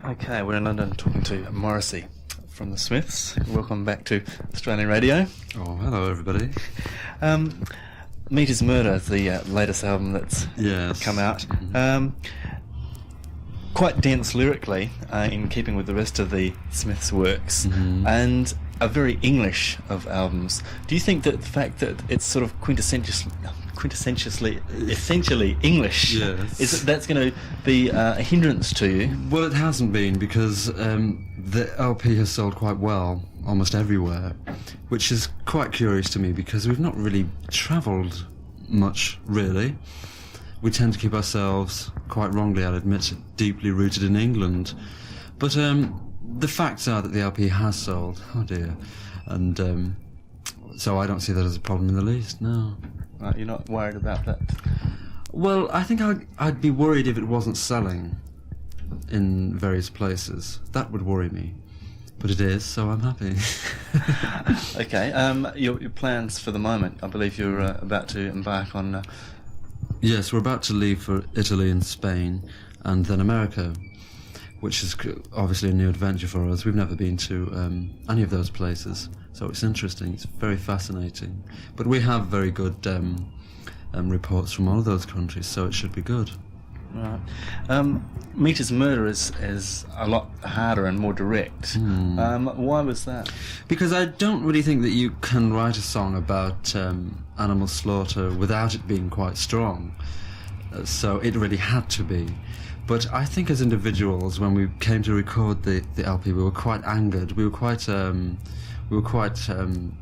Okay, we're in London talking to Morrissey from the Smiths. Welcome back to Australian Radio. Oh, hello everybody. Meat is Murder is the latest album that's come out. Quite dense lyrically, in keeping with the rest of the Smiths' works, and a very English of albums. Do you think that the fact that it's sort of essentially English, is that's going to be a hindrance to you? Well, it hasn't been, because the LP has sold quite well almost everywhere, which is quite curious to me, because we've not really travelled much, really. We tend to keep ourselves, quite wrongly I'll admit, deeply rooted in England. But the facts are that the LP has sold. Oh dear. And so I don't see that as a problem in the least, no. Right, you're not worried about that? Well, I think I'd be worried if it wasn't selling in various places. That would worry me. But it is, so I'm happy. Okay, your plans for the moment, I believe you're about to embark on... Yes, we're about to leave for Italy and Spain, and then America, which is obviously a new adventure for us. We've never been to any of those places, so it's interesting. It's very fascinating. But we have very good reports from all of those countries, so it should be good. Right. Meat is Murder is a lot harder and more direct. Why was that? Because I don't really think that you can write a song about animal slaughter without it being quite strong. So it really had to be. But I think as individuals, when we came to record the LP, we were quite angered. We were quite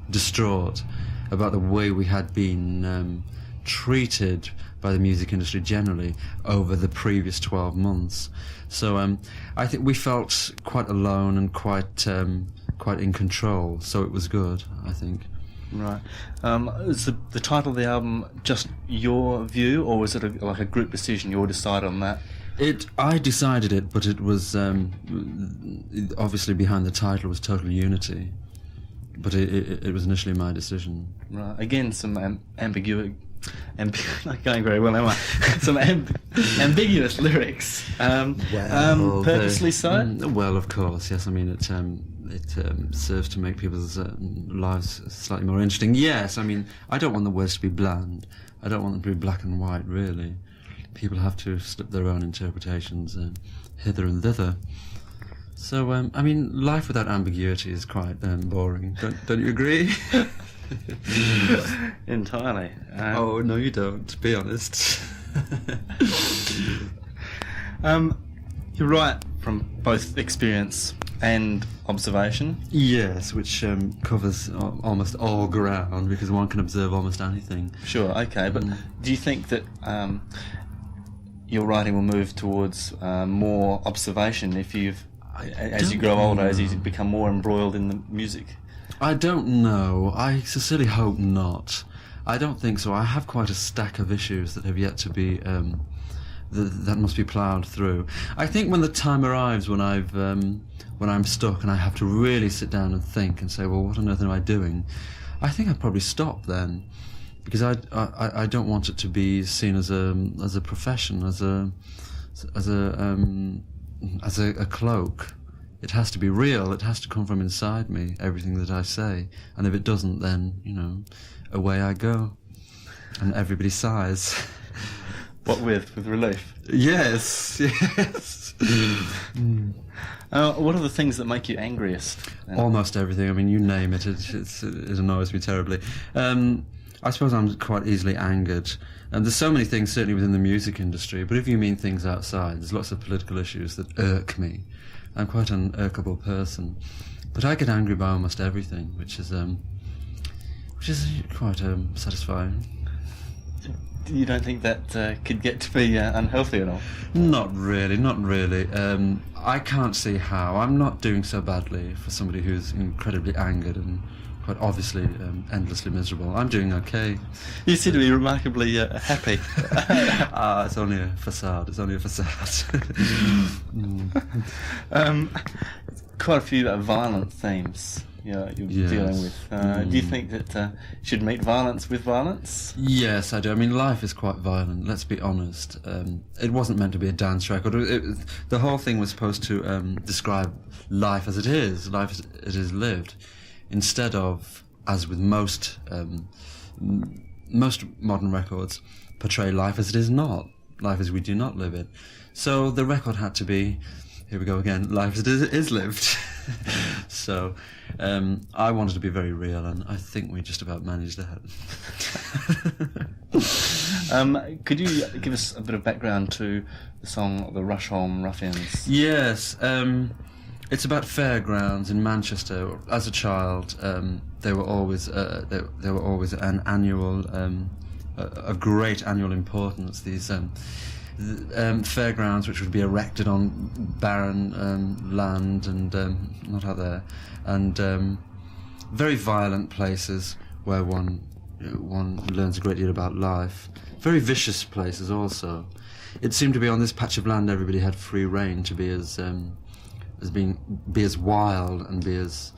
distraught about the way we had been treated by the music industry generally over the previous 12 months. So I think we felt quite alone and quite in control. So it was good, I think. Right. Is the title of the album just your view, or was it like a group decision? You all decided on that? I decided it, but it was obviously behind the title was Total Unity. But it was initially my decision. Right. Again, some ambiguity. Not going very well, am I? Some ambiguous lyrics. Purposely so? Well, of course, yes. I mean, it serves to make people's lives slightly more interesting. Yes, I mean, I don't want the words to be bland. I don't want them to be black and white, really. People have to slip their own interpretations hither and thither. So, I mean, life without ambiguity is quite boring. Don't you agree? Entirely. Oh, no you don't, be honest. You write from both experience and observation. Yes, which covers almost all ground, because one can observe almost anything. Sure, okay, but do you think that your writing will move towards more observation as you grow older, as you become more embroiled in the music? I don't know. I sincerely hope not. I don't think so. I have quite a stack of issues that have yet to be that must be ploughed through. I think when the time arrives when I'm stuck and I have to really sit down and think and say, well, what on earth am I doing? I think I'd probably stop then, because I don't want it to be seen as a profession, as a cloak. It has to be real. It has to come from inside me, everything that I say. And if it doesn't, then, away I go. And everybody sighs. What with relief? Yes. What are the things that make you angriest? Almost everything. I mean, you name it. It annoys me terribly. I suppose I'm quite easily angered. And there's so many things, certainly within the music industry, but if you mean things outside, there's lots of political issues that irk me. I'm quite an irkable person, but I get angry by almost everything, which is quite satisfying. You don't think that could get to be unhealthy at all? Not really. I can't see how. I'm not doing so badly for somebody who's incredibly angered and quite obviously endlessly miserable. I'm doing okay. You seem to be remarkably happy. It's only a facade. Quite a few violent themes, you're Yes. dealing with. Do you think that you should meet violence with violence? Yes, I do. I mean, life is quite violent, let's be honest. It wasn't meant to be a dance record. The whole thing was supposed to describe life as it is lived, instead of, as with most modern records, portray life as it is not. Life as we do not live it. So the record had to be, here we go again, life as it is lived. So I wanted to be very real, and I think we just about managed that. Could you give us a bit of background to the song The Rusholme Ruffians? Yes, it's about fairgrounds in Manchester. As a child, they were always an annual, a great annual importance. These fairgrounds, which would be erected on barren land and not out there, and very violent places where one learns a great deal about life. Very vicious places also. It seemed to be on this patch of land everybody had free rein to be as wild and be as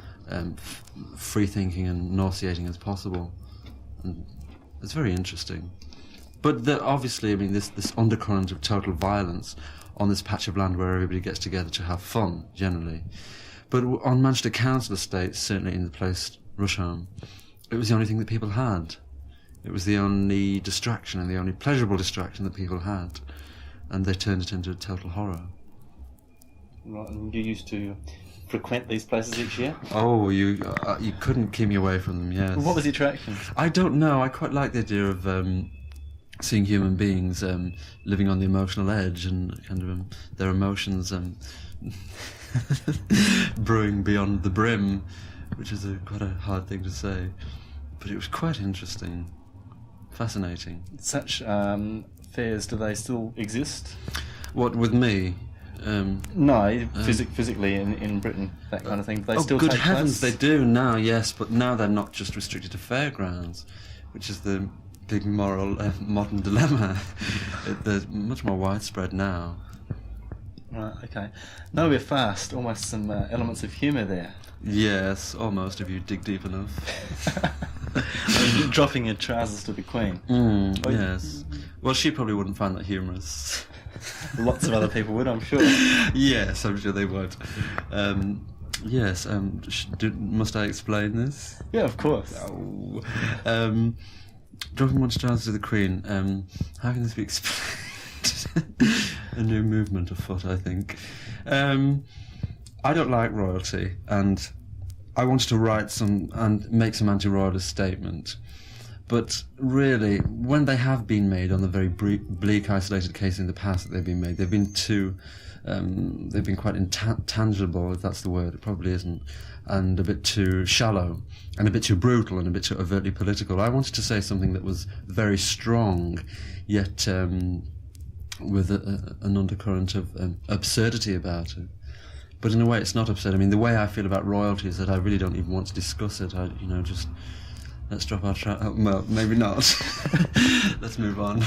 free thinking and nauseating as possible. And it's very interesting. But obviously, I mean, this undercurrent of total violence on this patch of land where everybody gets together to have fun, generally. But on Manchester Council estates, certainly in the place Rusholme, it was the only thing that people had. It was the only distraction and the only pleasurable distraction that people had. And they turned it into total horror. Right, and you used to frequent these places each year? Oh, you couldn't keep me away from them, yes. Well, what was the attraction? I don't know. I quite like the idea of seeing human beings living on the emotional edge and kind of their emotions brewing beyond the brim, which is quite a hard thing to say. But it was quite interesting, fascinating. Such fairs, do they still exist? What, with me? No, physically in Britain, that kind of thing. They still good take heavens, place? they do now, yes, but now they're not just restricted to fairgrounds, which is the big moral modern dilemma. They're much more widespread now. Right, okay. No, we're fast. Almost some elements of humour there. Yes, almost, if you dig deep enough. Dropping your trousers to the Queen. Yes. Well, she probably wouldn't find that humorous. Lots of other people would, I'm sure. Yes, I'm sure they would. Yes, must I explain this? Yeah, of course. Oh. Dropping one's trousers to the Queen. How can this be explained? A new movement afoot, I think. I don't like royalty, and I wanted to write some and make some anti-royalist statement. But really, when they have been made on the very bleak, isolated case in the past that they've been made, they've been too, they've been quite intangible, if that's the word. It probably isn't, and a bit too shallow, and a bit too brutal, and a bit too overtly political. I wanted to say something that was very strong, yet with an undercurrent of absurdity about it. But in a way, it's not absurd. I mean, the way I feel about royalty is that I really don't even want to discuss it. Just let's drop our well, maybe not. Let's move on.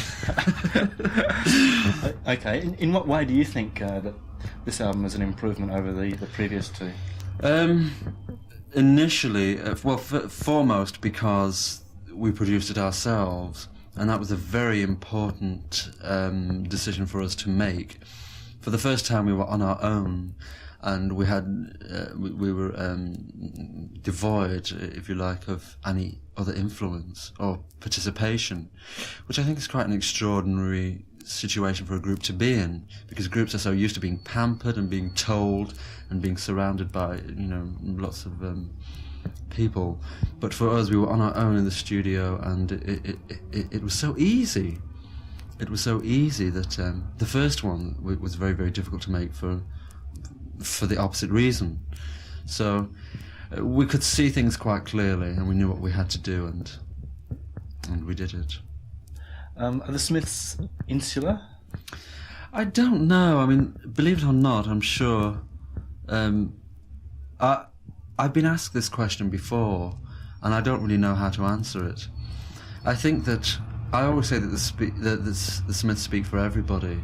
Okay. In what way do you think that this album is an improvement over the previous two? Initially, foremost because we produced it ourselves, and that was a very important decision for us to make. For the first time, we were on our own, and we had we were devoid, if you like, of any other influence or participation, which I think is quite an extraordinary situation for a group to be in, because groups are so used to being pampered and being told and being surrounded by lots of people. But for us, we were on our own in the studio, and it was so easy. It was so easy that the first one was very, very difficult to make for the opposite reason. So we could see things quite clearly, and we knew what we had to do, and we did it. Are the Smiths insular? I don't know. I mean, believe it or not, I'm sure. I've been asked this question before, and I don't really know how to answer it. I think that I always say that the Smiths speak for everybody,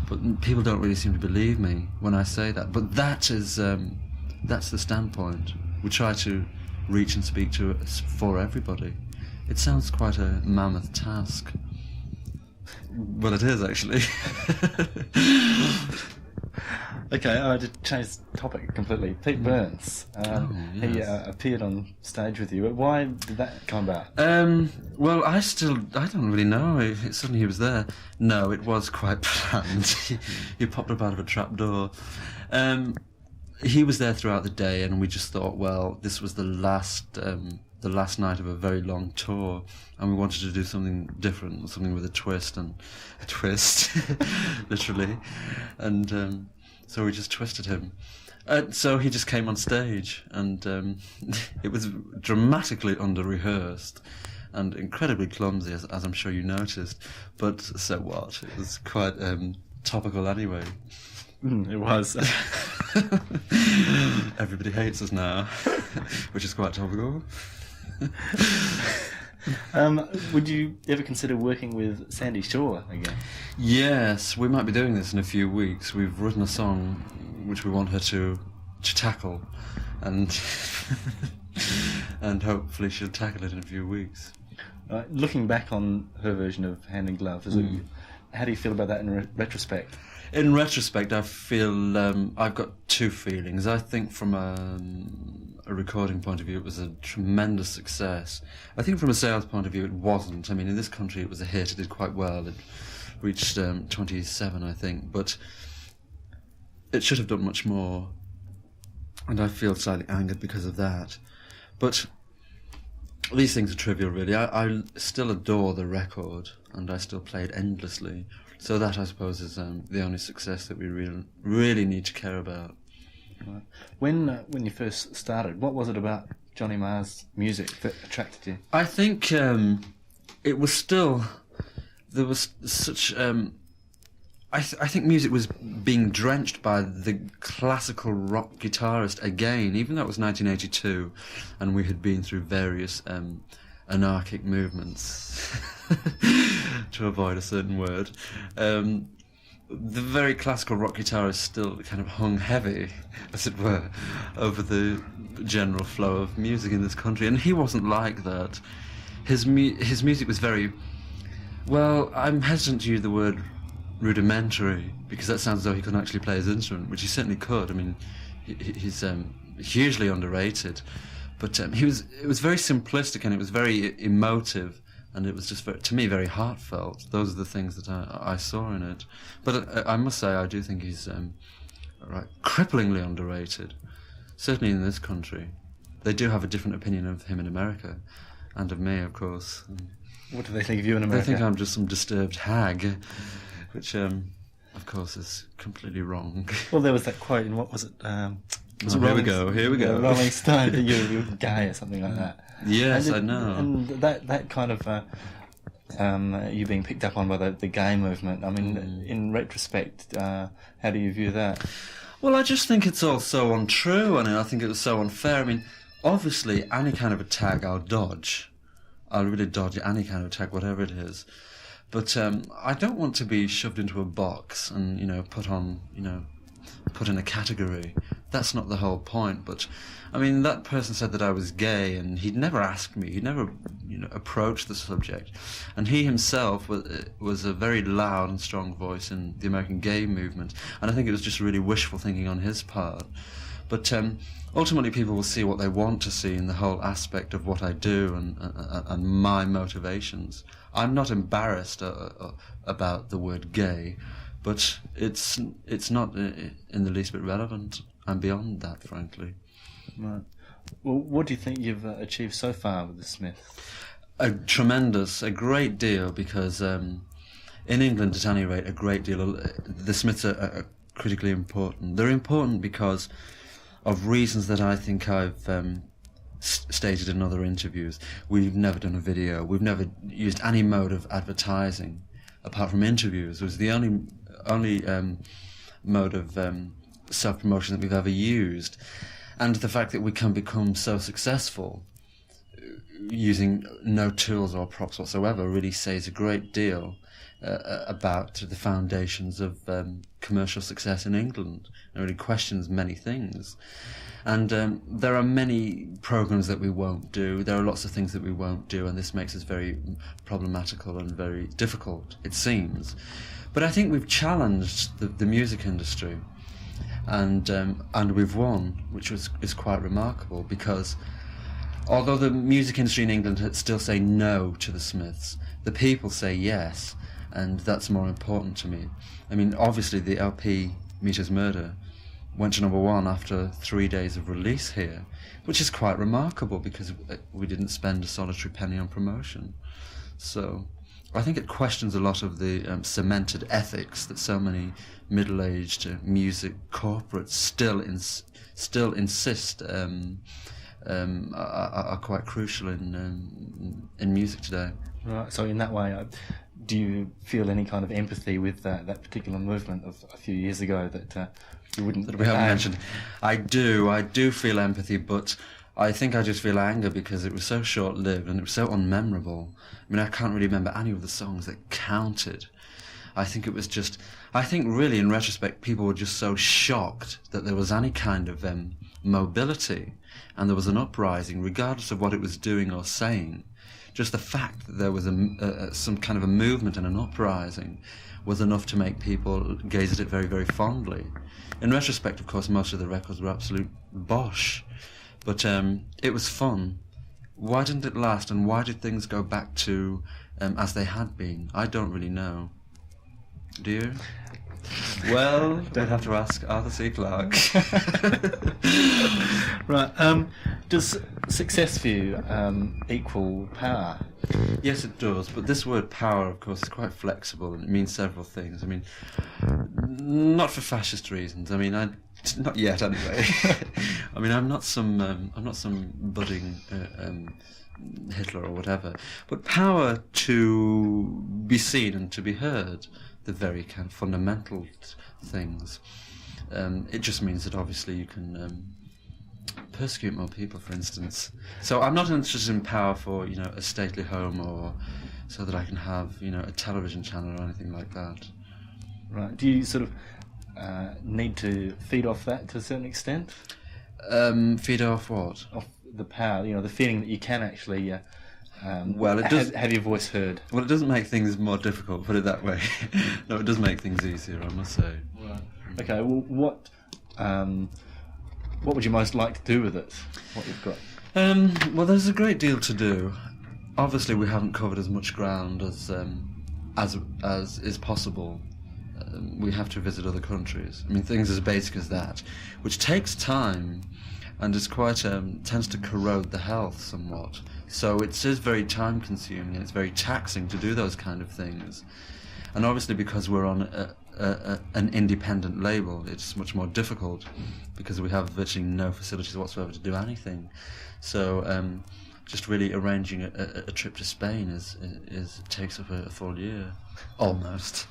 but people don't really seem to believe me when I say that. But that's the standpoint. We try to reach and speak to for everybody. It sounds quite a mammoth task. Well, it is actually. Okay, I had to change the topic completely. Pete Burns, yes. he appeared on stage with you. Why did that come about? Well, I don't really know. Suddenly he was there. No, it was quite planned. He popped up out of a trap door. He was there throughout the day, and we just thought, well, this was the last night of a very long tour, and we wanted to do something different, something with a twist, literally, and so we just twisted him. So he just came on stage, and it was dramatically under-rehearsed and incredibly clumsy, as I'm sure you noticed, but so what? It was quite topical anyway. It was. Everybody hates us now, which is quite topical. Would you ever consider working with Sandy Shaw again? Yes, we might be doing this in a few weeks. We've written a song which we want her to tackle, and and hopefully she'll tackle it in a few weeks. Looking back on her version of Hand in Glove, how do you feel about that in retrospect? In retrospect, I feel I've got two feelings. I think from a recording point of view, it was a tremendous success. I think from a sales point of view, it wasn't. I mean, in this country, it was a hit. It did quite well. It reached 27, I think, but it should have done much more, and I feel slightly angered because of that. But these things are trivial, really. I still adore the record, and I still play it endlessly. So that, I suppose, is the only success that we really need to care about. Right. When you first started, what was it about Johnny Marr's music that attracted you? I think it was still... There was such... I think music was being drenched by the classical rock guitarist again, even though it was 1982, and we had been through various anarchic movements, to avoid a certain word. The very classical rock guitarist still kind of hung heavy, as it were, over the general flow of music in this country, and he wasn't like that. His music was very... Well, I'm hesitant to use the word rudimentary, because that sounds as though he couldn't actually play his instrument, which he certainly could. I mean, he's hugely underrated, but it was very simplistic, and it was very emotive, and it was just, to me, very heartfelt. Those are the things that I saw in it. But I must say, I do think he's cripplingly underrated, certainly in this country. They do have a different opinion of him in America, and of me, of course. What do they think of you in America? They think I'm just some disturbed hag, which, of course, is completely wrong. Well, there was that quote in, what was it? Here we go. Rolling Stone, that you're gay or something like that. Yes, I know. And that kind of you being picked up on by the gay movement. I mean, in retrospect, how do you view that? Well, I just think it's all so untrue, and I think it was so unfair. I mean, obviously, any kind of attack I'll dodge. I'll really dodge any kind of attack, whatever it is. But I don't want to be shoved into a box and, put in a category. That's not the whole point. But, I mean, that person said that I was gay, and he'd never asked me. He'd never, approached the subject. And he himself was a very loud and strong voice in the American gay movement. And I think it was just really wishful thinking on his part. But ultimately, people will see what they want to see in the whole aspect of what I do and my motivations. I'm not embarrassed about the word gay, but it's not in the least bit relevant. I'm beyond that, frankly. Right. Well, what do you think you've achieved so far with the Smiths? A great deal, because in England, at any rate, a great deal. The Smiths are critically important. They're important because of reasons that I think I've stated in other interviews. We've never done a video. We've never used any mode of advertising apart from interviews. It was the only mode of self-promotion that we've ever used. And the fact that we can become so successful using no tools or props whatsoever, really says a great deal about the foundations of commercial success in England. It really questions many things. And there are many programs that we won't do. There are lots of things that we won't do, and this makes us very problematical and very difficult, it seems. But I think we've challenged the music industry, and we've won, which is quite remarkable, because although the music industry in England still say no to the Smiths, the people say yes, and that's more important to me. I mean, obviously the LP Mita's Murder went to #1 after 3 days of release here, which is quite remarkable because we didn't spend a solitary penny on promotion. So I think it questions a lot of the cemented ethics that so many middle-aged music corporates still insist are quite crucial in music today. Right. So in that way, do you feel any kind of empathy with that particular movement of a few years ago that you wouldn't? That we haven't mentioned. I do feel empathy, but I think I just feel anger because it was so short-lived and it was so unmemorable. I mean, I can't really remember any of the songs that counted. I think it was just... I think really, in retrospect, people were just so shocked that there was any kind of mobility and there was an uprising, regardless of what it was doing or saying. Just the fact that there was some kind of a movement and an uprising was enough to make people gaze at it very, very fondly. In retrospect, of course, most of the records were absolute bosh. But it was fun. Why didn't it last, and why did things go back to as they had been? I don't really know. Do you? Well, don't have to ask Arthur C. Clarke. Right. Does success for you equal power? Yes, it does. But this word power, of course, is quite flexible, and it means several things. I mean, not for fascist reasons. I mean, not yet, anyway. I mean, I'm not some budding Hitler or whatever. But power to be seen and to be heard, the very kind of fundamental things. It just means that obviously you can persecute more people, for instance. So I'm not interested in power for, a stately home or so that I can have, a television channel or anything like that. Right. Do you sort of need to feed off that to a certain extent? Feed off what? Off the power, the feeling that you can actually well, it does have your voice heard. Well, it doesn't make things more difficult, put it that way. No, it does make things easier, I must say. Right. Okay, well, what would you most like to do with it? What you've got? Well, there's a great deal to do. Obviously, we haven't covered as much ground as is possible. We have to visit other countries. I mean, things as basic as that, which takes time and is quite tends to corrode the health somewhat. So it is very time-consuming and it's very taxing to do those kind of things. And obviously, because we're on an independent label, it's much more difficult because we have virtually no facilities whatsoever to do anything. So just really arranging a trip to Spain takes up a full year, almost.